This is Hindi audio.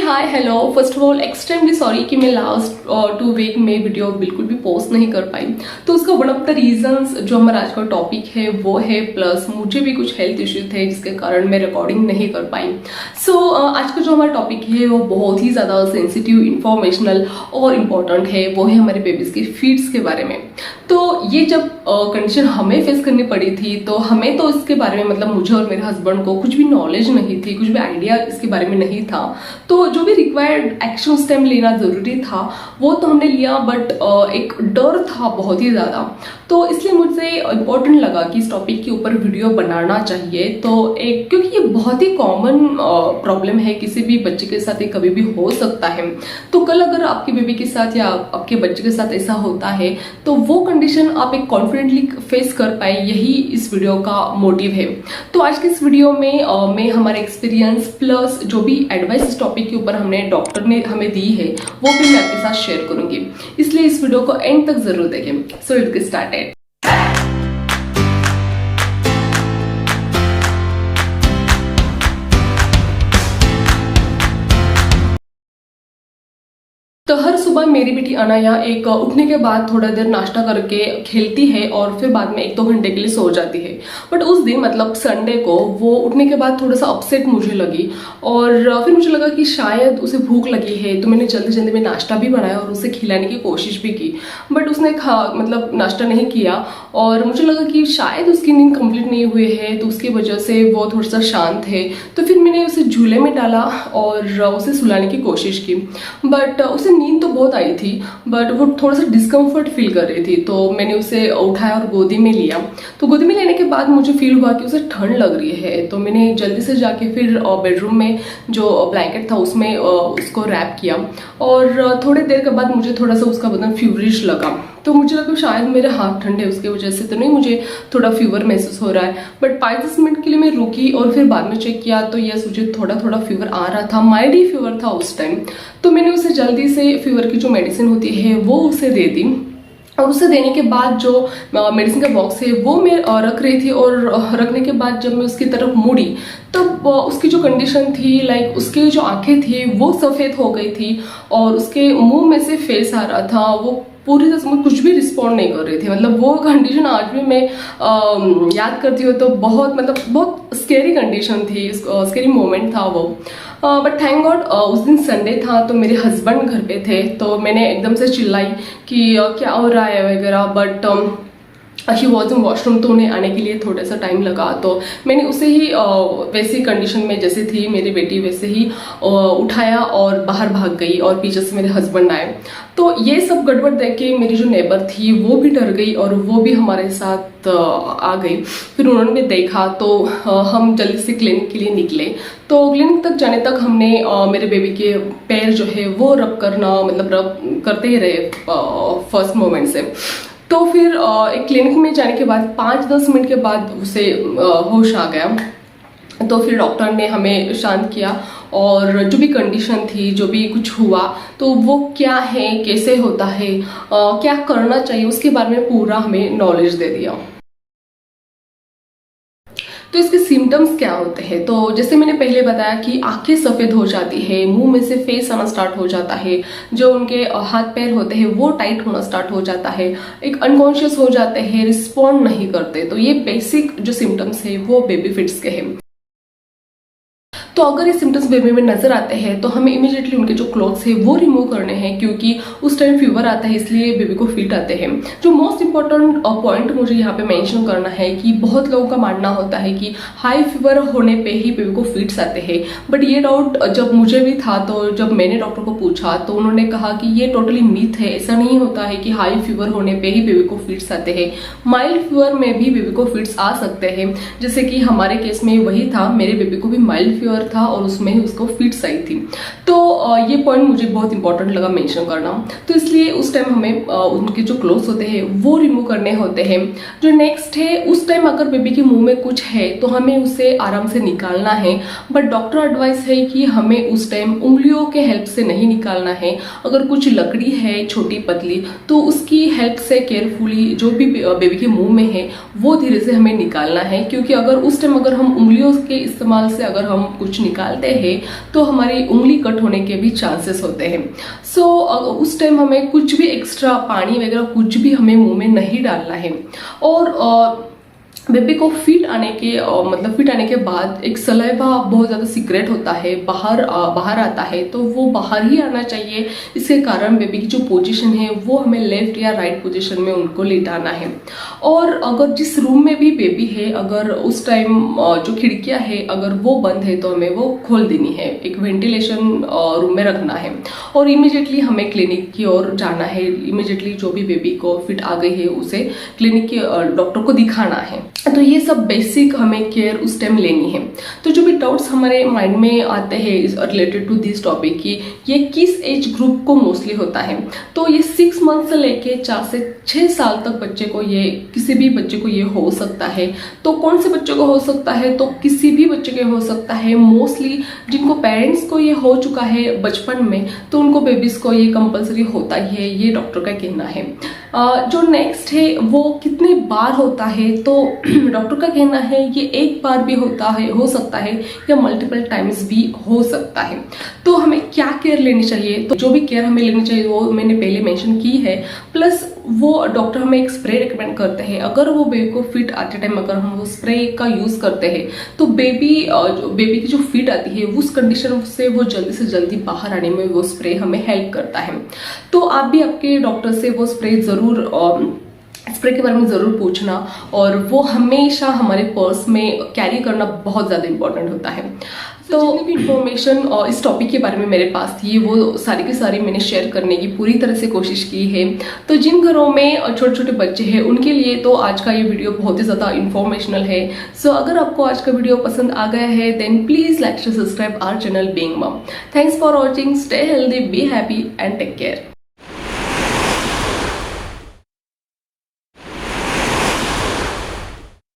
Hi hello. First of all extremely sorry कि मैं लास्ट 2 वीक में वीडियो बिल्कुल भी पोस्ट नहीं कर पाई। तो उसका वन ऑफ द रीजंस जो हमारा आज का टॉपिक है वो है, प्लस मुझे भी कुछ हेल्थ इश्यूज थे जिसके कारण मैं रिकॉर्डिंग नहीं कर पाई। सो आज का जो हमारा टॉपिक है वो बहुत ही ज़्यादा सेंसिटिव, इंफॉर्मेशनल और इम्पॉर्टेंट है। वो है हमारे बेबीज़ के फीड्स के बारे में। तो ये जब कंडीशन हमें फेस करनी पड़ी थी तो हमें तो इसके बारे में, मतलब मुझे और मेरे हस्बैंड को कुछ भी नॉलेज नहीं थी, कुछ भी आइडिया इसके बारे में नहीं था। तो जो भी रिक्वायर्ड एक्शन उस टाइम लेना ज़रूरी था वो तो हमने लिया, बट एक डर था बहुत ही ज़्यादा। तो इसलिए मुझे इम्पोर्टेंट लगा कि इस टॉपिक के ऊपर वीडियो बनाना चाहिए। तो एक, क्योंकि ये बहुत ही कॉमन प्रॉब्लम है, किसी भी बच्चे के साथ ये कभी भी हो सकता है। तो कल अगर आपके बेबी के साथ या आपके बच्चे के साथ ऐसा होता है तो वो कंडीशन आप एक कॉन्फिडेंटली फेस कर पाए, यही इस वीडियो का मोटिव है। तो आज की इस वीडियो में मैं हमारा एक्सपीरियंस प्लस जो भी एडवाइस इस टॉपिक के ऊपर हमने डॉक्टर ने हमें दी है वो भी मैं आपके साथ शेयर करूंगी, इसलिए इस वीडियो को एंड तक जरूर देखें। So let's get started. तो हर सुबह मेरी बेटी अनाया एक उठने के बाद थोड़ा देर नाश्ता करके खेलती है और फिर बाद में 1-2 घंटे के लिए सो जाती है। बट उस दिन, मतलब संडे को, वो उठने के बाद थोड़ा सा अपसेट मुझे लगी और फिर मुझे लगा कि शायद उसे भूख लगी है। तो मैंने जल्दी जल्दी में नाश्ता भी बनाया और उसे खिलाने की कोशिश भी की, बट उसने मतलब नाश्ता नहीं किया और मुझे लगा कि शायद उसकी नींद कंप्लीट नहीं हुई है, तो उसकी वजह से वो थोड़ा सा शांत है। तो फिर मैंने उसे झूले में डाला और उसे सुलाने की कोशिश की, बट उसे नींद तो बहुत आई थी, बट वो थोड़ा सा डिस्कम्फर्ट फील कर रही थी। तो मैंने उसे उठाया और गोदी में लिया। तो गोदी में लेने के बाद मुझे फील हुआ कि उसे ठंड लग रही है। तो मैंने जल्दी से जाके फिर बेडरूम में जो ब्लैंकेट था उसमें उसको रैप किया और थोड़ी देर के बाद मुझे थोड़ा सा उसका बदन फीवरिश लगा। तो मुझे लगा शायद मेरे हाथ ठंडे उसकी वजह से तो नहीं मुझे थोड़ा फीवर महसूस हो रहा है। बट 5-10 मिनट के लिए मैं रुकी और फिर बाद में चेक किया तो यस, मुझे थोड़ा थोड़ा फीवर आ रहा था, माइल्ड ही फीवर था उस टाइम। तो मैंने उसे जल्दी से फीवर की जो मेडिसिन होती है वो उसे दे दी और उसे देने के बाद जो मेडिसिन का बॉक्स है वो मैं रख रही थी और रखने के बाद जब मैं उसकी तरफ मुड़ी तब उसकी जो कंडीशन थी, लाइक उसके जो आंखें थी वो सफ़ेद हो गई थी और उसके मुंह में से फेस आ रहा था। वो पूरी तरह से कुछ भी रिस्पॉन्ड नहीं कर रही थी। मतलब वो कंडीशन आज भी मैं याद करती हूँ तो बहुत स्केरी कंडीशन थी, स्केरी मोमेंट था वो। बट थैंक गॉड उस दिन संडे था तो मेरे हस्बैंड घर पे थे। तो मैंने एकदम से चिल्लाई कि क्या हो रहा है वगैरह, but he was in washroom, तो उन्हें आने के लिए थोड़ा सा टाइम लगा। तो मैंने उसे ही वैसी कंडीशन में जैसे थी मेरी बेटी वैसे ही उठाया और बाहर भाग गई और पीछे से मेरे हस्बैंड आए। तो ये सब गड़बड़ देख के मेरी जो नेबर थी वो भी डर गई और वो भी हमारे साथ आ गई। फिर उन्होंने भी देखा तो हम जल्दी से क्लिनिक के लिए निकले। तो क्लिनिक तक जाने तक हमने मेरे बेबी के पैर जो है वो रब करते ही रहे फर्स्ट मोमेंट से। तो फिर एक क्लिनिक में जाने के बाद 5-10 मिनट के बाद उसे होश आ गया। तो फिर डॉक्टर ने हमें शांत किया और जो भी कंडीशन थी, जो भी कुछ हुआ तो वो क्या है, कैसे होता है, क्या करना चाहिए, उसके बारे में पूरा हमें नॉलेज दे दिया। तो इसके सिम्टम्स क्या होते हैं? तो जैसे मैंने पहले बताया कि आंखें सफ़ेद हो जाती है, मुंह में से फेस आना स्टार्ट हो जाता है, जो उनके हाथ पैर होते हैं वो टाइट होना स्टार्ट हो जाता है, एक अनकॉन्शियस हो जाते हैं, रिस्पॉन्ड नहीं करते। तो ये बेसिक जो सिम्टम्स है वो बेबी फिट्स के हैं। तो अगर ये सिम्टम्स बेबी में नजर आते हैं तो हमें इमीडिएटली उनके जो क्लॉथ्स है वो रिमूव करने हैं, क्योंकि उस टाइम फीवर आता है इसलिए बेबी को फिट आते हैं। जो मोस्ट इंपॉर्टेंट पॉइंट मुझे यहाँ पे मेंशन करना है कि बहुत लोगों का मानना होता है कि हाई फीवर होने पे ही बेबी को फिट्स आते हैं, बट ये डाउट जब मुझे भी था तो जब मैंने डॉक्टर को पूछा तो उन्होंने कहा कि ये टोटली मिथ है। ऐसा नहीं होता है कि हाई फीवर होने पे ही बेबी को फिट्स आते हैं, माइल्ड फीवर में भी बेबी को फिट्स आ सकते हैं। जैसे कि हमारे केस में वही था, मेरे बेबी को भी माइल्ड फीवर था और उसमें ही उसको फिट्स आई थी। तो ये पॉइंट मुझे बहुत इंपॉर्टेंट लगा मेंशन करना। तो इसलिए उस टाइम हमें उनके जो क्लोथ्स होते हैं वो रिमूव करने होते हैं। जो नेक्स्ट है, उस टाइम अगर बेबी के मुंह में कुछ है तो हमें उसे आराम से निकालना है। बट डॉक्टर एडवाइस है कि हमें उस टाइम उंगलियों के हेल्प से नहीं निकालना है। अगर कुछ लकड़ी है छोटी पतली तो उसकी हेल्प से केयरफुली जो भी बेबी के मुंह में है वो धीरे से हमें निकालना है, क्योंकि अगर उस टाइम अगर हम उंगलियों के इस्तेमाल से अगर हम कुछ निकालते हैं तो हमारी उंगली कट होने के भी चांसेस होते हैं। सो उस टाइम हमें कुछ भी एक्स्ट्रा पानी वगैरह कुछ भी हमें मुंह में नहीं डालना है। और बेबी को फिट आने के मतलब फिट आने के बाद एक सलाइवा बहुत ज़्यादा सीक्रेट होता है, बाहर आता है, तो वो बाहर ही आना चाहिए। इसके कारण बेबी की जो पोजीशन है वो हमें लेफ्ट या राइट पोजीशन में उनको लेटाना है। और अगर जिस रूम में भी बेबी है अगर उस टाइम जो खिड़कियां है अगर वो बंद है तो हमें वो खोल देनी है, एक वेंटिलेशन रूम में रखना है। और इमीडिएटली हमें क्लिनिक की ओर जाना है। इमीडिएटली जो भी बेबी को फिट आ गई है उसे क्लिनिक के डॉक्टर को दिखाना है। तो ये सब बेसिक हमें केयर उस टाइम लेनी है। तो जो भी डाउट्स हमारे माइंड में आते हैं रिलेटेड टू दिस टॉपिक की ये किस एज ग्रुप को मोस्टली होता है, तो ये 6 मंथ से लेके 4 से 6 साल तक बच्चे को ये किसी भी बच्चे को ये हो सकता है। तो कौन से बच्चे को हो सकता है, तो किसी भी बच्चे को हो सकता है। मोस्टली जिनको पेरेंट्स को ये हो चुका है बचपन में तो उनको बेबीज को ये कंपलसरी होता ही है, ये डॉक्टर का कहना है। जो नेक्स्ट है वो कितने बार होता है, तो डॉक्टर का कहना है ये एक बार भी होता है, हो सकता है, या मल्टीपल टाइम्स भी हो सकता है। तो हमें क्या केयर लेनी चाहिए, तो जो भी केयर हमें लेनी चाहिए वो मैंने पहले मेंशन की है। प्लस वो डॉक्टर हमें एक स्प्रे रिकमेंड करते हैं। अगर वो बेबी को फिट आते टाइम अगर हम वो स्प्रे का यूज करते हैं तो बेबी की जो फिट आती है उस कंडीशन से वो जल्दी से जल्दी बाहर आने में वो स्प्रे हमें हेल्प करता है। तो आप भी आपके डॉक्टर से वो स्प्रे स्प्रे के बारे में ज़रूर पूछना, और वो हमेशा हमारे पर्स में कैरी करना बहुत ज़्यादा इंपॉर्टेंट होता है। तो जितनी भी इंफॉर्मेशन इस टॉपिक के बारे में मेरे पास थी वो सारी की सारी मैंने शेयर करने की पूरी तरह से कोशिश की है। तो जिन घरों में छोटे छोटे बच्चे हैं उनके लिए तो आज का ये वीडियो बहुत ही ज़्यादा इंफॉर्मेशनल है। सो अगर आपको आज का वीडियो पसंद आ गया है then please like and subscribe our channel being mom. Thanks for watching, stay healthy, be happy and take care.